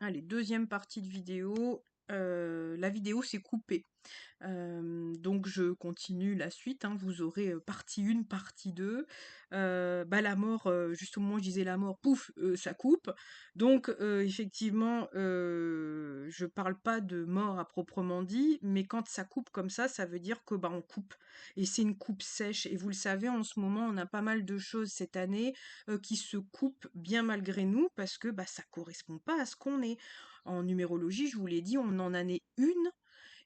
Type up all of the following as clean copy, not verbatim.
Allez, deuxième partie de vidéo. La vidéo s'est coupée. Donc je continue la suite, hein. Vous aurez partie 1, partie 2. La mort, juste au moment où je disais la mort, pouf, ça coupe. Donc effectivement, je parle pas de mort à proprement dit, mais quand ça coupe comme ça veut dire que on coupe. Et c'est une coupe sèche. Et vous le savez, en ce moment, on a pas mal de choses cette année qui se coupent bien malgré nous parce que ça correspond pas à ce qu'on est. En numérologie, je vous l'ai dit, on en a né une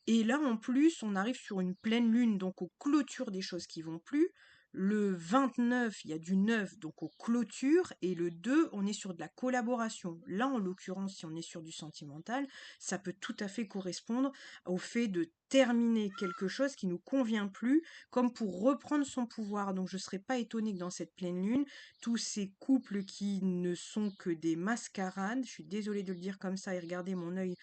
et là, en plus, on arrive sur une pleine lune, donc aux clôtures des choses qui vont plus. Le 29, il y a du 9, donc aux clôtures, et le 2, on est sur de la collaboration. Là, en l'occurrence, si on est sur du sentimental, ça peut tout à fait correspondre au fait de terminer quelque chose qui nous convient plus, comme pour reprendre son pouvoir. Donc, je ne serais pas étonnée que dans cette pleine lune, tous ces couples qui ne sont que des mascarades, je suis désolée de le dire comme ça, et regardez mon œil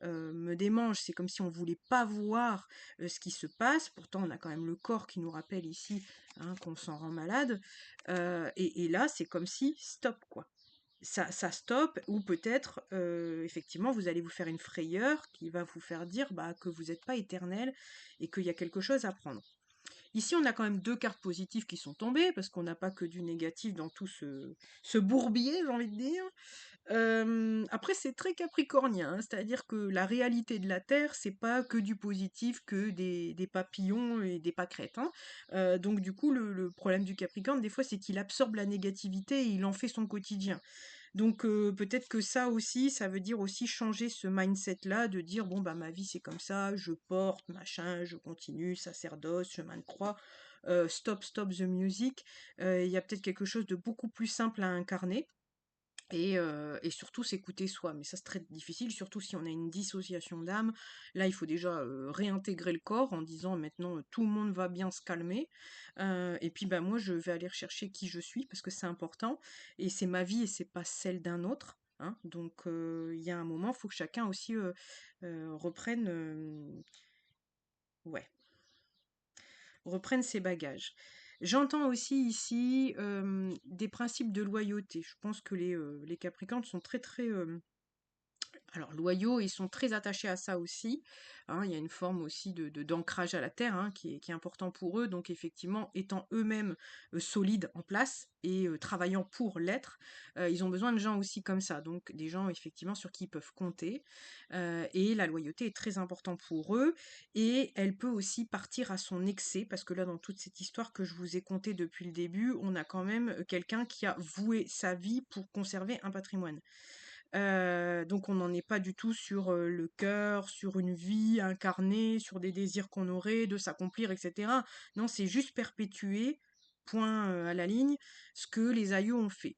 me démange, c'est comme si on voulait pas voir ce qui se passe, pourtant on a quand même le corps qui nous rappelle ici hein, qu'on s'en rend malade, et là c'est comme si stop quoi. Ça stoppe, ou peut-être effectivement vous allez vous faire une frayeur qui va vous faire dire que vous n'êtes pas éternel et qu'il y a quelque chose à prendre. Ici, on a quand même 2 cartes positives qui sont tombées, parce qu'on n'a pas que du négatif dans tout ce bourbier, j'ai envie de dire. Après, c'est très capricornien, hein, c'est-à-dire que la réalité de la Terre, c'est pas que du positif, que des papillons et des pâquerettes, hein. Donc du coup, le problème du Capricorne, des fois, c'est qu'il absorbe la négativité et il en fait son quotidien. Donc peut-être que ça aussi, ça veut dire aussi changer ce mindset-là, de dire bon ma vie c'est comme ça, je porte, machin, je continue, sacerdoce, chemin de croix, stop the music. Il y a peut-être quelque chose de beaucoup plus simple à incarner. Et surtout s'écouter soi, mais ça c'est très difficile, surtout si on a une dissociation d'âme. Là, il faut déjà réintégrer le corps en disant maintenant tout le monde va bien se calmer. Et puis moi je vais aller rechercher qui je suis parce que c'est important et c'est ma vie et c'est pas celle d'un autre. Hein. Donc il y a un moment, il faut que chacun aussi reprenne, ouais, reprenne ses bagages. J'entends aussi ici des principes de loyauté. Je pense que les Capricornes sont très très alors, loyaux, ils sont très attachés à ça aussi. Hein, il y a une forme aussi d'ancrage à la terre hein, qui est important pour eux. Donc, effectivement, étant eux-mêmes solides en place et travaillant pour l'être, ils ont besoin de gens aussi comme ça. Donc, des gens, effectivement, sur qui ils peuvent compter. Et la loyauté est très importante pour eux. Et elle peut aussi partir à son excès, parce que là, dans toute cette histoire que je vous ai contée depuis le début, on a quand même quelqu'un qui a voué sa vie pour conserver un patrimoine. Donc on n'en est pas du tout sur le cœur, sur une vie incarnée, sur des désirs qu'on aurait, de s'accomplir, etc. Non, c'est juste perpétuer, point à la ligne, ce que les aïeux ont fait.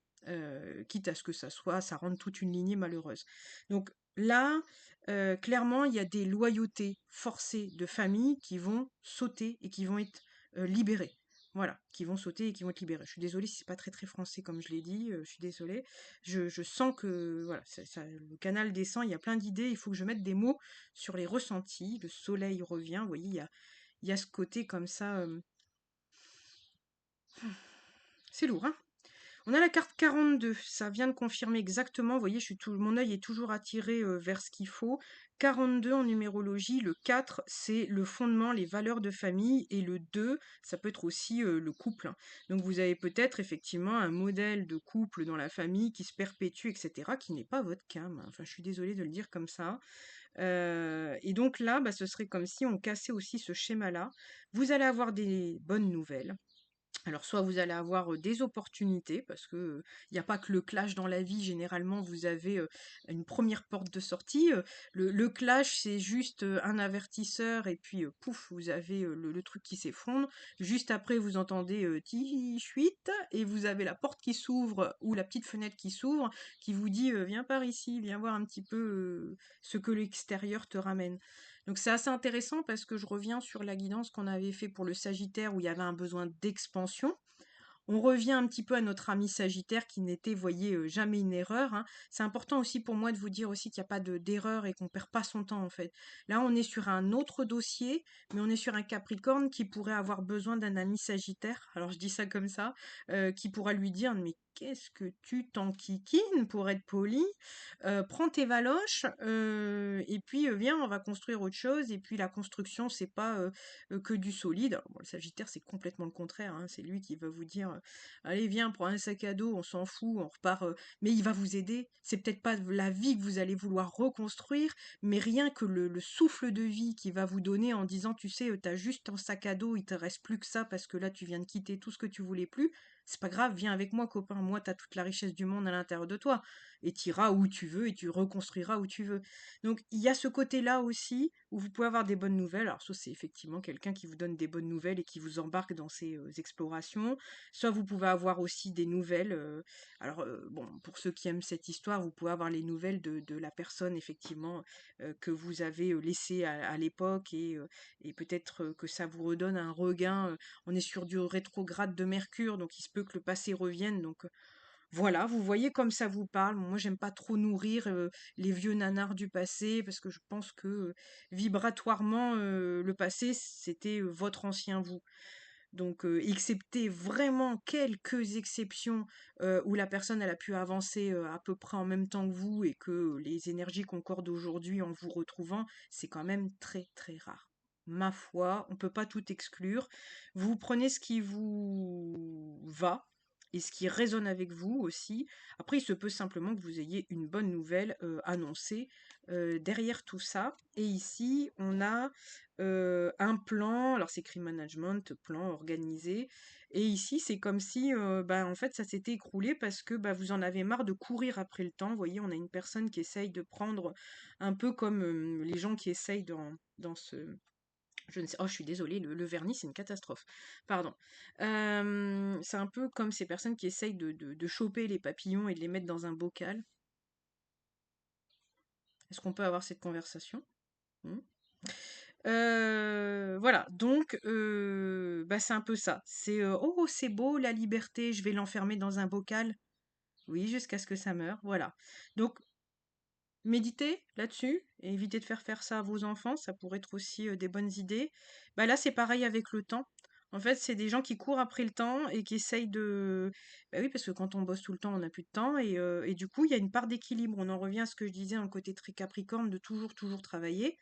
Quitte à ce que ça rende toute une lignée malheureuse. Donc là, clairement, il y a des loyautés forcées de famille qui vont sauter et qui vont être libérées. Voilà, qui vont sauter et qui vont être libérées. Je suis désolée si c'est pas très très français comme je l'ai dit, je suis désolée. Je sens que voilà, le canal descend, il y a plein d'idées, il faut que je mette des mots sur les ressentis. Le soleil revient, vous voyez, il y a ce côté comme ça. C'est lourd, hein? On a la carte 42, ça vient de confirmer exactement, vous voyez, mon œil est toujours attiré vers ce qu'il faut. 42 en numérologie, le 4, c'est le fondement, les valeurs de famille, et le 2, ça peut être aussi le couple. Hein. Donc vous avez peut-être effectivement un modèle de couple dans la famille qui se perpétue, etc., qui n'est pas votre cas. Enfin, je suis désolée de le dire comme ça. Et donc là, ce serait comme si on cassait aussi ce schéma-là. Vous allez avoir des bonnes nouvelles. Alors soit vous allez avoir des opportunités, parce que il n'y a pas que le clash dans la vie, généralement vous avez une première porte de sortie. Le clash c'est juste un avertisseur et puis pouf, vous avez le truc qui s'effondre. Juste après vous entendez ti chuite et vous avez la porte qui s'ouvre ou la petite fenêtre qui s'ouvre qui vous dit viens par ici, viens voir un petit peu ce que l'extérieur te ramène. Donc c'est assez intéressant parce que je reviens sur la guidance qu'on avait fait pour le Sagittaire où il y avait un besoin d'expansion. On revient un petit peu à notre ami Sagittaire qui n'était, voyez, jamais une erreur. Hein. C'est important aussi pour moi de vous dire aussi qu'il n'y a pas d'erreur et qu'on perd pas son temps en fait. Là, on est sur un autre dossier, mais on est sur un Capricorne qui pourrait avoir besoin d'un ami Sagittaire. Alors je dis ça comme ça, qui pourra lui dire mais qu'est-ce que tu t'enquiquines pour être poli? Prends tes valoches, et puis, viens, on va construire autre chose et puis la construction, c'est pas, que du solide. Alors bon, le Sagittaire, c'est complètement le contraire, hein. C'est lui qui va vous dire, «Allez, viens, prends un sac à dos, on s'en fout, on repart», mais il va vous aider. C'est peut-être pas la vie que vous allez vouloir reconstruire, mais rien que le souffle de vie qu'il va vous donner en disant, tu sais, t'as juste ton sac à dos, il te reste plus que ça parce que là, tu viens de quitter tout ce que tu voulais plus. C'est pas grave, viens avec moi, copain. Moi, t'as toute la richesse du monde à l'intérieur de toi. Et t'iras où tu veux et tu reconstruiras où tu veux. Donc, il y a ce côté-là aussi où vous pouvez avoir des bonnes nouvelles. Alors, soit c'est effectivement quelqu'un qui vous donne des bonnes nouvelles et qui vous embarque dans ses explorations. Soit vous pouvez avoir aussi des nouvelles. Alors, bon, pour ceux qui aiment cette histoire, vous pouvez avoir les nouvelles de la personne, effectivement, que vous avez laissée à l'époque et peut-être que ça vous redonne un regain. On est sur du rétrograde de Mercure, donc il se peut que le passé revienne. Donc, voilà, vous voyez comme ça vous parle. Moi, j'aime pas trop nourrir les vieux nanars du passé parce que je pense que vibratoirement, le passé, c'était votre ancien vous. Donc, excepté vraiment quelques exceptions où la personne elle a pu avancer à peu près en même temps que vous et que les énergies concordent aujourd'hui en vous retrouvant, c'est quand même très très rare. Ma foi, on peut pas tout exclure. Vous prenez ce qui vous va et ce qui résonne avec vous aussi. Après, il se peut simplement que vous ayez une bonne nouvelle annoncée derrière tout ça. Et ici, on a un plan, alors c'est écrit management, plan organisé. Et ici, c'est comme si, bah, en fait, ça s'était écroulé parce que bah, vous en avez marre de courir après le temps. Vous voyez, on a une personne qui essaye de prendre un peu comme les gens qui essayent dans ce, je ne sais, oh, je suis désolée, le vernis, c'est une catastrophe. Pardon. C'est un peu comme ces personnes qui essayent de choper les papillons et de les mettre dans un bocal. Est-ce qu'on peut avoir cette conversation? Hmm. Voilà, donc bah, c'est un peu ça. C'est oh, c'est beau la liberté, je vais l'enfermer dans un bocal. Oui, jusqu'à ce que ça meure. Voilà. Donc méditez là-dessus et évitez de faire ça à vos enfants, ça pourrait être aussi des bonnes idées. Bah là, c'est pareil avec le temps. En fait, c'est des gens qui courent après le temps et qui essayent de. Bah oui, parce que quand on bosse tout le temps, on n'a plus de temps et du coup, il y a une part d'équilibre. On en revient à ce que je disais, un côté très Capricorne, de toujours travailler.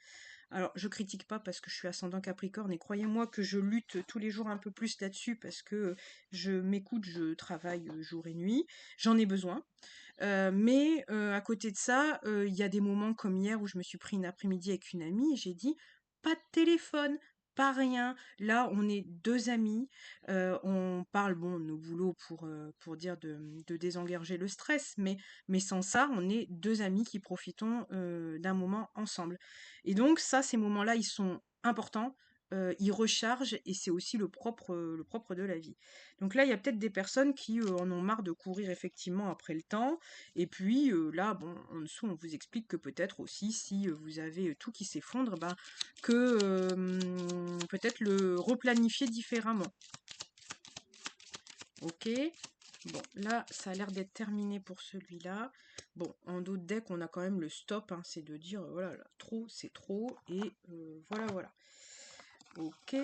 Alors, je critique pas parce que je suis ascendant Capricorne et croyez-moi que je lutte tous les jours un peu plus là-dessus parce que je m'écoute, je travaille jour et nuit, j'en ai besoin. Mais à côté de ça, il y a des moments comme hier où je me suis pris une après-midi avec une amie et j'ai dit: «Pas de téléphone, pas rien. Là, on est 2 amis, on parle, bon, de nos boulots pour dire de désengager le stress, mais sans ça, on est 2 amis qui profitons, d'un moment ensemble». Et donc ça, ces moments-là, ils sont importants, ils rechargent et c'est aussi le propre de la vie. Donc là, il y a peut-être des personnes qui, en ont marre de courir effectivement après le temps et puis, là, bon, en dessous, on vous explique que peut-être aussi si, vous avez, tout qui s'effondre, ben, que, peut-être le replanifier différemment. OK. Bon, là, ça a l'air d'être terminé pour celui-là. Bon, en d'autres decks, on a quand même le stop, hein, c'est de dire, voilà, là, trop, c'est trop, et voilà, voilà. Ok,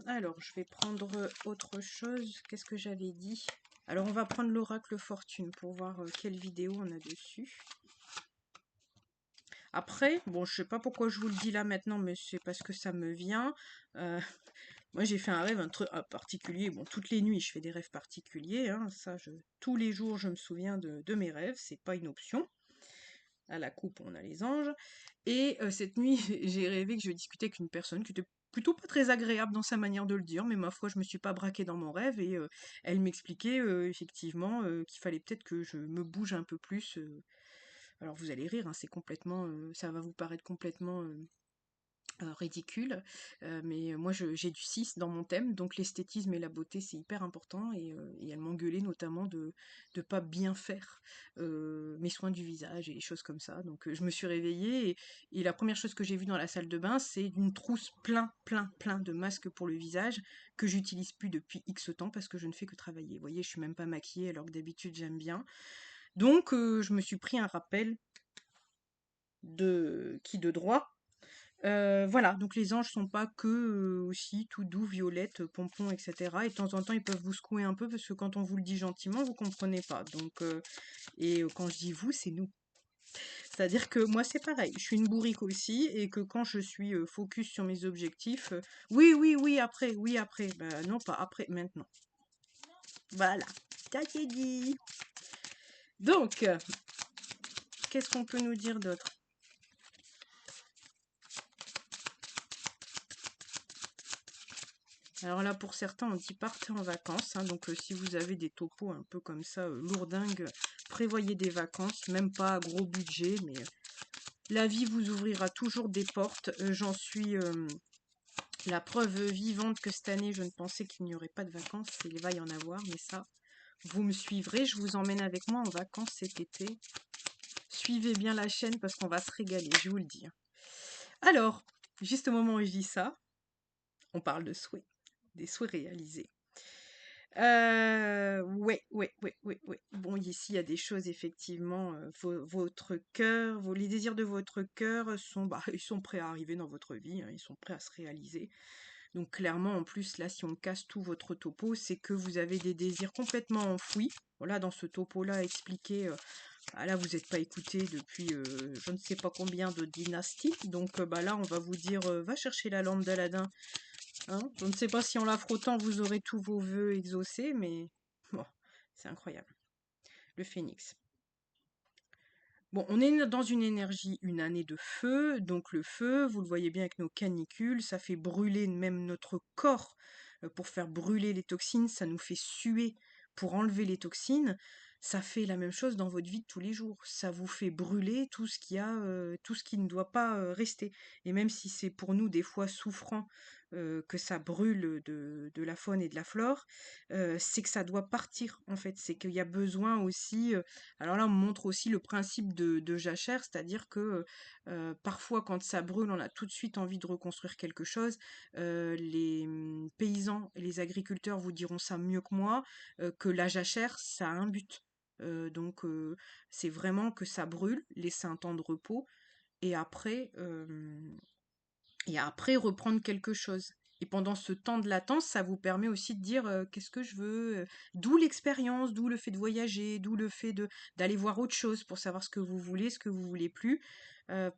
alors je vais prendre autre chose. Qu'est-ce que j'avais dit? Alors on va prendre l'oracle fortune pour voir quelle vidéo on a dessus. Après, bon, je sais pas pourquoi je vous le dis là maintenant, mais c'est parce que ça me vient. Euh, Moi, j'ai fait un rêve un particulier. Bon, toutes les nuits, je fais des rêves particuliers. Hein, ça, tous les jours, je me souviens de mes rêves. C'est pas une option. À la coupe, on a les anges. Et cette nuit, j'ai rêvé que je discutais avec une personne qui était plutôt pas très agréable dans sa manière de le dire, mais ma foi, je me suis pas braquée dans mon rêve et elle m'expliquait effectivement qu'il fallait peut-être que je me bouge un peu plus. Alors vous allez rire, hein, c'est complètement, ça va vous paraître complètement ridicule, mais moi j'ai du 6 dans mon thème, donc l'esthétisme et la beauté c'est hyper important et elle m'engueulait notamment de pas bien faire mes soins du visage et les choses comme ça. Donc je me suis réveillée et la première chose que j'ai vue dans la salle de bain c'est une trousse plein de masques pour le visage que j'utilise plus depuis X temps parce que je ne fais que travailler. Vous voyez, je suis même pas maquillée alors que d'habitude j'aime bien. Donc je me suis pris un rappel de qui de droit Voilà, donc les anges sont pas que, aussi tout doux, violettes, pompons, et cetera, et de temps en temps, ils peuvent vous secouer un peu parce que quand on vous le dit gentiment, vous comprenez pas. Donc quand je dis «vous», c'est nous. C'est-à-dire que moi, c'est pareil, je suis une bourrique aussi et que quand je suis, focus sur mes objectifs, «Oui, oui, oui, après». Bah non, pas après, maintenant. Voilà, ça c'est dit. Donc, qu'est-ce qu'on peut nous dire d'autre? Alors là, pour certains, on dit partez en vacances, hein, donc si vous avez des topos un peu comme ça, lourdingues, prévoyez des vacances, même pas à gros budget, mais la vie vous ouvrira toujours des portes. J'en suis la preuve vivante que cette année, je ne pensais qu'il n'y aurait pas de vacances. Il va y en avoir, mais ça, vous me suivrez. Je vous emmène avec moi en vacances cet été. Suivez bien la chaîne parce qu'on va se régaler, je vous le dis, hein. Alors, juste au moment où je dis ça, on parle de souhaits, des souhaits réalisés. Ouais. Bon, ici, il y a des choses, effectivement, votre cœur, les désirs de votre cœur sont, bah, ils sont prêts à arriver dans votre vie, hein, ils sont prêts à se réaliser. Donc clairement, en plus, là, si on casse tout votre topo, c'est que vous avez des désirs complètement enfouis. Voilà, dans ce topo-là, expliqué, ah là, vous n'êtes pas écouté depuis je ne sais pas combien de dynasties. Donc bah là, on va vous dire, va chercher la lampe d'Aladin. Hein, je ne sais pas si en la frottant, vous aurez tous vos vœux exaucés, mais bon, c'est incroyable. Le phénix. Bon, on est dans une énergie, une année de feu, donc le feu, vous le voyez bien avec nos canicules, ça fait brûler même notre corps pour faire brûler les toxines, ça nous fait suer pour enlever les toxines. Ça fait la même chose dans votre vie de tous les jours. Ça vous fait brûler tout ce qui a, tout ce qui ne doit pas rester. Et même si c'est pour nous des fois souffrant que ça brûle de la faune et de la flore, c'est que ça doit partir en fait. C'est qu'il y a besoin aussi, alors là, on montre aussi le principe de jachère, c'est-à-dire que parfois, quand ça brûle, on a tout de suite envie de reconstruire quelque chose. Les paysans et les agriculteurs vous diront ça mieux que moi, que la jachère, ça a un but. C'est vraiment que ça brûle, laisser un temps de repos, et après, reprendre quelque chose. Et pendant ce temps de latence, ça vous permet aussi de dire qu'est-ce que je veux, d'où l'expérience, d'où le fait de voyager, d'où le fait de d'aller voir autre chose pour savoir ce que vous voulez, ce que vous voulez plus.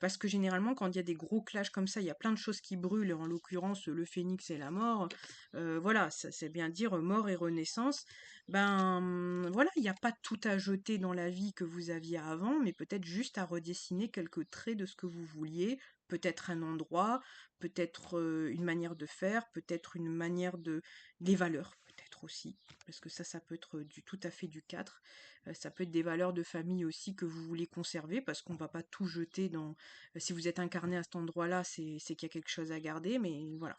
Parce que généralement, quand il y a des gros clashs comme ça, il y a plein de choses qui brûlent, en l'occurrence le phénix et la mort. Voilà, ça, c'est bien dire mort et renaissance. Ben voilà, il n'y a pas tout à jeter dans la vie que vous aviez avant, mais peut-être juste à redessiner quelques traits de ce que vous vouliez, peut-être un endroit, peut-être une manière de faire, peut-être une manière de... des valeurs, peut-être aussi, parce que ça peut être du tout à fait du 4. Ça peut être des valeurs de famille aussi que vous voulez conserver, parce qu'on va pas tout jeter dans... si vous êtes incarné à cet endroit-là, c'est qu'il y a quelque chose à garder, mais voilà.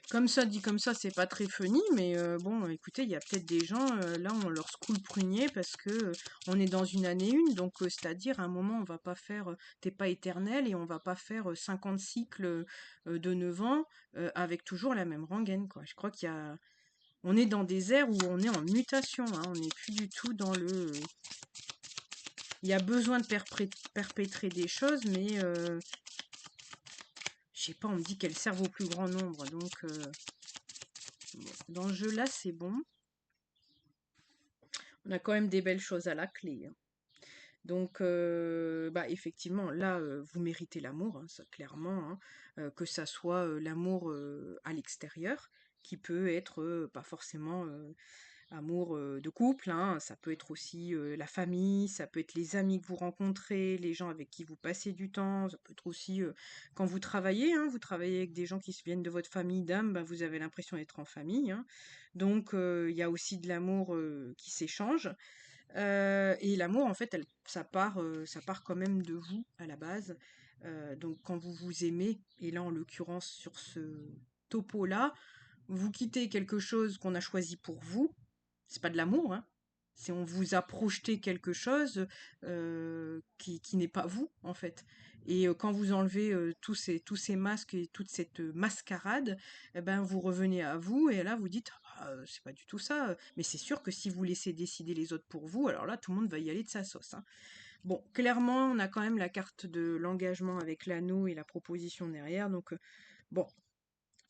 Comme ça, dit comme ça, c'est pas très funny, mais bon, écoutez, il y a peut-être des gens, là, on leur secoue le prunier parce que on est dans une année une, donc c'est-à-dire, à un moment, on va pas faire, t'es pas éternel et on va pas faire 50 cycles de 9 ans avec toujours la même rengaine, quoi. Je crois qu'il y a, on est dans des ères où on est en mutation, hein, on n'est plus du tout dans le, il y a besoin de perpétrer des choses, mais je sais pas, on me dit qu'elles servent au plus grand nombre, donc bon, dans ce jeu-là, c'est bon. On a quand même des belles choses à la clé, hein. Donc, bah, effectivement, là, vous méritez l'amour, hein, ça, clairement, hein, que ça soit l'amour à l'extérieur, qui peut être pas forcément amour de couple, hein, ça peut être aussi la famille, ça peut être les amis que vous rencontrez, les gens avec qui vous passez du temps, ça peut être aussi quand vous travaillez, hein, vous travaillez avec des gens qui viennent de votre famille d'âme, bah, vous avez l'impression d'être en famille, hein. Donc, il y a aussi de l'amour qui s'échange. Et l'amour, en fait, ça part quand même de vous à la base. Donc, quand vous vous aimez, et là, en l'occurrence, sur ce topo-là, vous quittez quelque chose qu'on a choisi pour vous. C'est pas de l'amour, hein. C'est on vous a projeté quelque chose qui n'est pas vous, en fait. Et quand vous enlevez tous ces masques et toute cette mascarade, eh ben, vous revenez à vous, et là, vous dites, c'est pas du tout ça. Mais c'est sûr que si vous laissez décider les autres pour vous, alors là, tout le monde va y aller de sa sauce, hein. Bon, clairement, on a quand même la carte de l'engagement avec l'anneau et la proposition derrière. Donc, bon,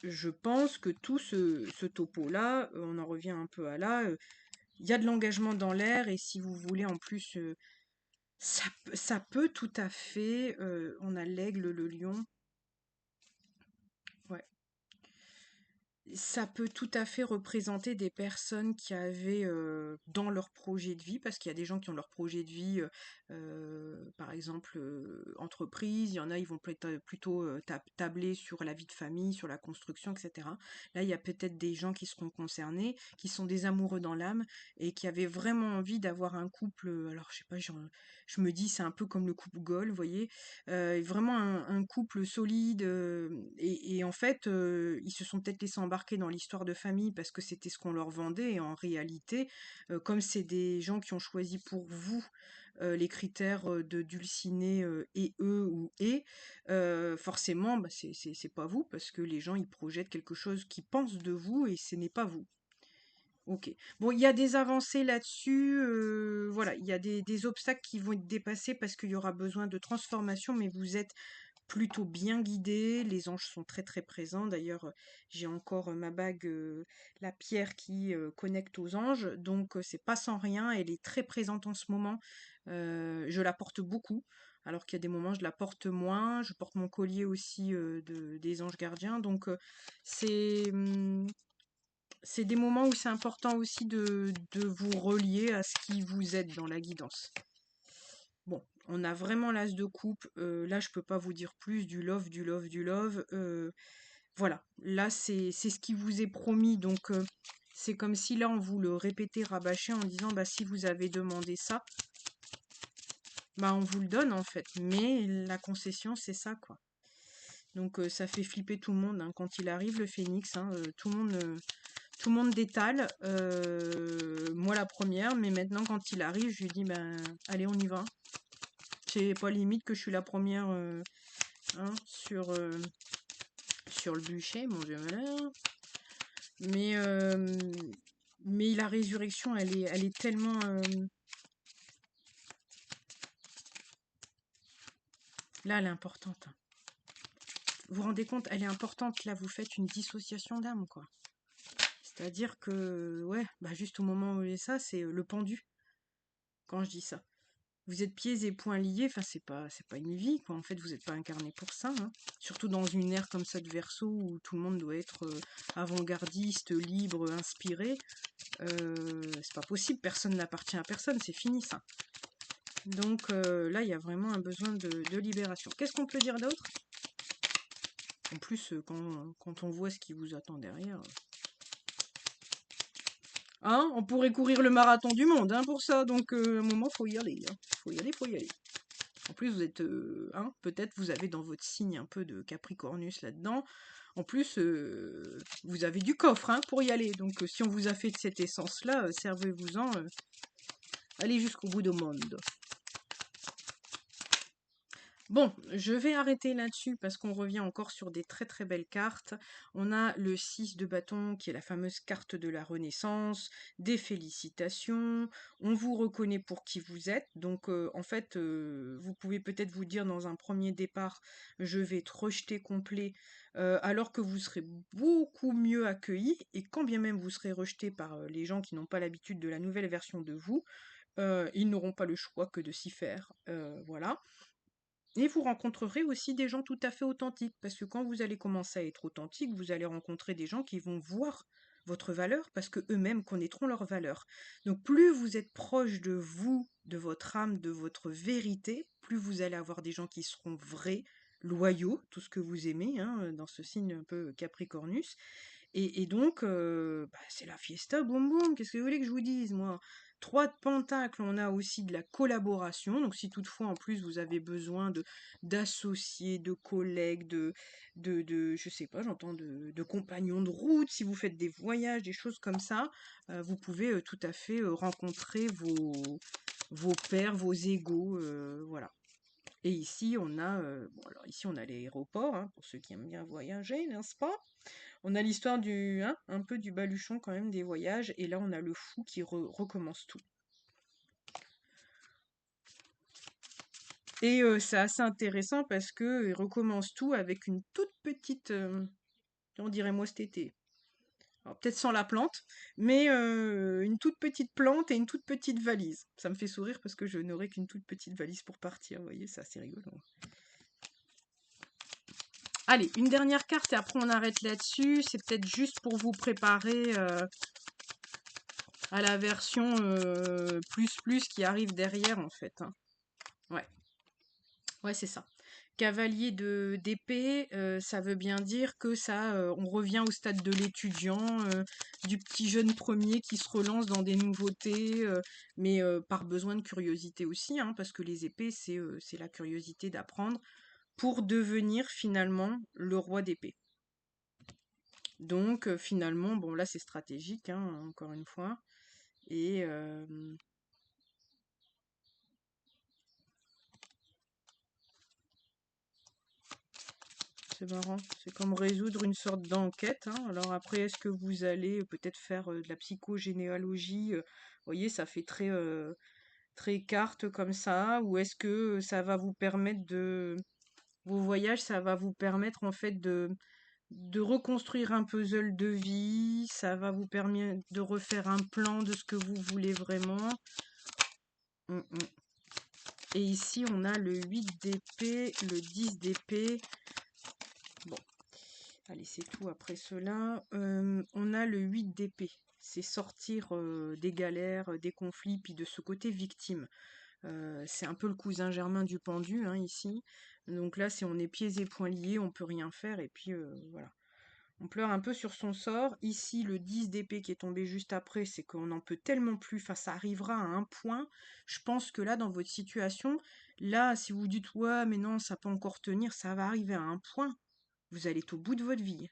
je pense que tout ce topo-là, on en revient un peu à là. Il y a de l'engagement dans l'air et si vous voulez en plus, ça peut tout à fait. On a l'aigle, le lion. Ouais. Ça peut tout à fait représenter des personnes qui avaient dans leur projet de vie, parce qu'il y a des gens qui ont leur projet de vie, par exemple entreprise, il y en a, ils vont plutôt tabler sur la vie de famille, sur la construction, etc. Là, il y a peut-être des gens qui seront concernés, qui sont des amoureux dans l'âme et qui avaient vraiment envie d'avoir un couple, alors je sais pas, je me dis c'est un peu comme le couple Goal, vous voyez, vraiment un couple solide, et en fait, ils se sont peut-être laissés embarquer dans l'histoire de famille parce que c'était ce qu'on leur vendait et en réalité, comme c'est des gens qui ont choisi pour vous, les critères, de Dulcinée, et eux ou et, forcément, bah, c'est pas vous parce que les gens, ils projettent quelque chose qu'ils pensent de vous et ce n'est pas vous. OK. Bon, il y a des avancées là-dessus, voilà, il y a des obstacles qui vont être dépassés parce qu'il y aura besoin de transformation, mais vous êtes plutôt bien guidés. Les anges sont très très présents. D'ailleurs, j'ai encore ma bague, la pierre qui connecte aux anges, donc c'est pas sans rien. Elle est très présente en ce moment. Je la porte beaucoup, alors qu'il y a des moments je la porte moins. Je porte mon collier aussi des anges gardiens, donc c'est des moments où c'est important aussi de vous relier à ce qui vous aide dans la guidance. Bon, on a vraiment l'as de coupe. Là, je peux pas vous dire plus. Du love, du love, du love. Voilà. Là, c'est ce qui vous est promis. Donc, c'est comme si là, on vous le répétait, rabâchait en disant, bah, si vous avez demandé ça, bah, on vous le donne en fait. Mais la concession, c'est ça, quoi. Donc, ça fait flipper tout le monde, hein. Quand il arrive, le phénix, hein, tout le monde détale, moi la première, mais maintenant quand il arrive, je lui dis ben allez on y va. C'est pas limite que je suis la première hein, sur le bûcher, mon Dieu malheur. Mais mais la résurrection, elle est tellement là, elle est importante, hein. Vous vous rendez compte, elle est importante. Là, vous faites une dissociation d'âme, quoi. C'est-à-dire que ouais, bah juste au moment où il est ça, c'est le pendu quand je dis ça. Vous êtes pieds et poings liés, enfin c'est pas une vie quoi. En fait, vous n'êtes pas incarné pour ça, hein. Surtout dans une ère comme ça de Verseau où tout le monde doit être avant-gardiste, libre, inspiré. C'est pas possible, personne n'appartient à personne, c'est fini ça. Donc là, il y a vraiment un besoin de libération. Qu'est-ce qu'on peut dire d'autre? En plus, quand on voit ce qui vous attend derrière. Hein, on pourrait courir le marathon du monde hein, pour ça, donc à un moment, faut y aller, hein. Faut y aller, faut y aller. En plus, vous êtes, hein, peut-être vous avez dans votre signe un peu de Capricornus là-dedans. En plus, vous avez du coffre hein, pour y aller. Donc, si on vous a fait de cette essence-là, servez-vous-en. Allez jusqu'au bout du monde. Bon, je vais arrêter là-dessus parce qu'on revient encore sur des très très belles cartes. On a le 6 de bâton qui est la fameuse carte de la Renaissance, des félicitations, on vous reconnaît pour qui vous êtes. Donc en fait, vous pouvez peut-être vous dire dans un premier départ, je vais être rejeté complet, alors que vous serez beaucoup mieux accueilli. Et quand bien même vous serez rejeté par les gens qui n'ont pas l'habitude de la nouvelle version de vous, ils n'auront pas le choix que de s'y faire. Voilà. Et vous rencontrerez aussi des gens tout à fait authentiques, parce que quand vous allez commencer à être authentique, vous allez rencontrer des gens qui vont voir votre valeur, parce que eux-mêmes connaîtront leur valeur. Donc plus vous êtes proche de vous, de votre âme, de votre vérité, plus vous allez avoir des gens qui seront vrais, loyaux, tout ce que vous aimez, hein, dans ce signe un peu Capricornus. Et donc, bah, c'est la fiesta, boum boum, qu'est-ce que vous voulez que je vous dise, moi? 3 de pentacles, on a aussi de la collaboration. Donc, si toutefois, en plus, vous avez besoin d'associés, de collègues, je sais pas, j'entends de compagnons de route, si vous faites des voyages, des choses comme ça, vous pouvez tout à fait rencontrer vos pairs, vos égaux, voilà. Et ici, on a, bon, alors ici, on a l'aéroport, hein, pour ceux qui aiment bien voyager, n'est-ce pas? On a l'histoire du, hein, un peu du baluchon quand même des voyages, et là, on a le fou qui recommence tout. Et c'est assez intéressant parce que il recommence tout avec une toute petite, on dirait moi cet été. Alors, peut-être sans la plante, mais une toute petite plante et une toute petite valise. Ça me fait sourire parce que je n'aurai qu'une toute petite valise pour partir, vous voyez, c'est assez rigolo. Allez, une dernière carte et après on arrête là-dessus. C'est peut-être juste pour vous préparer à la version plus qui arrive derrière en fait, hein. Ouais, ouais, c'est ça. Cavalier d'épée, ça veut bien dire que ça, on revient au stade de l'étudiant, du petit jeune premier qui se relance dans des nouveautés, mais par besoin de curiosité aussi, hein, parce que les épées, c'est la curiosité d'apprendre pour devenir finalement le roi d'épée. Donc finalement, bon là c'est stratégique, hein, encore une fois, et c'est marrant, c'est comme résoudre une sorte d'enquête, hein. Alors après, est-ce que vous allez peut-être faire de la psychogénéalogie, vous voyez, ça fait très carte comme ça, ou est-ce que ça va vous permettre vos voyages, ça va vous permettre en fait de reconstruire un puzzle de vie, ça va vous permettre de refaire un plan de ce que vous voulez vraiment. Mm, mm. Et ici, on a le 8 d'épée, le 10 d'épée. Bon, allez, c'est tout après cela. On a le 8 d'épée. C'est sortir des galères, des conflits, puis de ce côté victime. C'est un peu le cousin germain du pendu, hein, ici. Donc là, si on est pieds et poings liés, on peut rien faire. Et puis voilà. On pleure un peu sur son sort. Ici, le 10 d'épée qui est tombé juste après, c'est qu'on n'en peut tellement plus. Enfin, ça arrivera à un point. Je pense que là, dans votre situation, là, si vous dites, ouais, mais non, ça peut encore tenir, ça va arriver à un point. Vous allez être au bout de votre vie.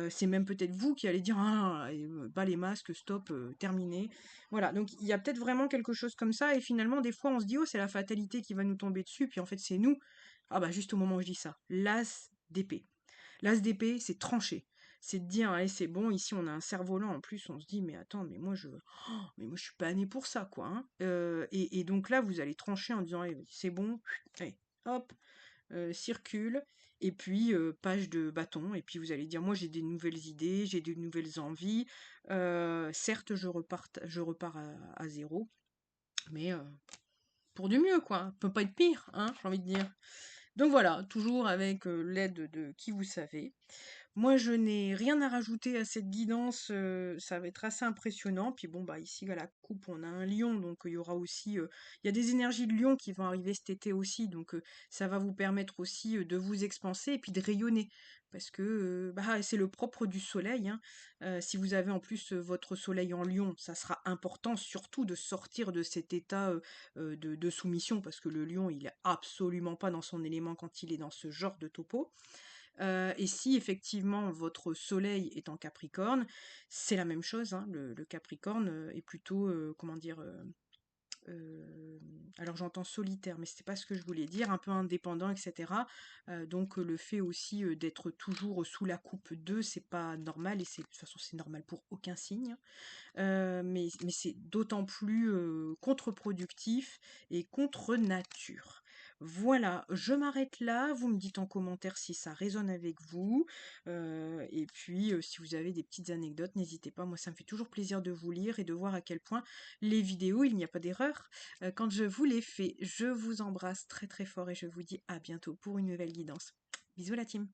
C'est même peut-être vous qui allez dire, ah, pas les masques, stop, terminé. Voilà, donc il y a peut-être vraiment quelque chose comme ça. Et finalement, des fois, on se dit, oh, c'est la fatalité qui va nous tomber dessus. Puis en fait, c'est nous. Ah bah, juste au moment où je dis ça. L'as d'épée. L'as d'épée, c'est tranché. C'est de dire, allez, c'est bon, ici on a un cerf-volant en plus, on se dit, mais attends, mais moi je suis pas né pour ça, quoi, hein. Et donc là, vous allez trancher en disant, allez, c'est bon, allez, hop, circule, et puis page de bâton, et puis vous allez dire, moi j'ai des nouvelles idées, j'ai des nouvelles envies, certes je repars à zéro, mais pour du mieux, quoi, peut pas être pire, hein, j'ai envie de dire. Donc voilà, toujours avec l'aide de qui vous savez. Moi, je n'ai rien à rajouter à cette guidance, ça va être assez impressionnant. Puis bon, bah ici à la coupe, on a un lion, donc il y aura aussi, il y a des énergies de lion qui vont arriver cet été aussi, donc ça va vous permettre aussi de vous expanser et puis de rayonner, parce que bah, c'est le propre du soleil, hein. Si vous avez en plus votre soleil en lion, ça sera important surtout de sortir de cet état de soumission, parce que le lion, il est absolument pas dans son élément quand il est dans ce genre de topo. Et si effectivement votre soleil est en Capricorne, c'est la même chose, hein. Le Capricorne est plutôt, comment dire, alors j'entends solitaire, mais c'était pas ce que je voulais dire, un peu indépendant, etc. Donc le fait aussi d'être toujours sous la coupe 2, c'est pas normal, et de toute façon c'est normal pour aucun signe. Mais c'est d'autant plus contre-productif et contre nature. Voilà, je m'arrête là. Vous me dites en commentaire si ça résonne avec vous. Et puis, si vous avez des petites anecdotes, n'hésitez pas. Moi, ça me fait toujours plaisir de vous lire et de voir à quel point les vidéos, il n'y a pas d'erreur quand je vous les fais. Je vous embrasse très très fort et je vous dis à bientôt pour une nouvelle guidance. Bisous la team!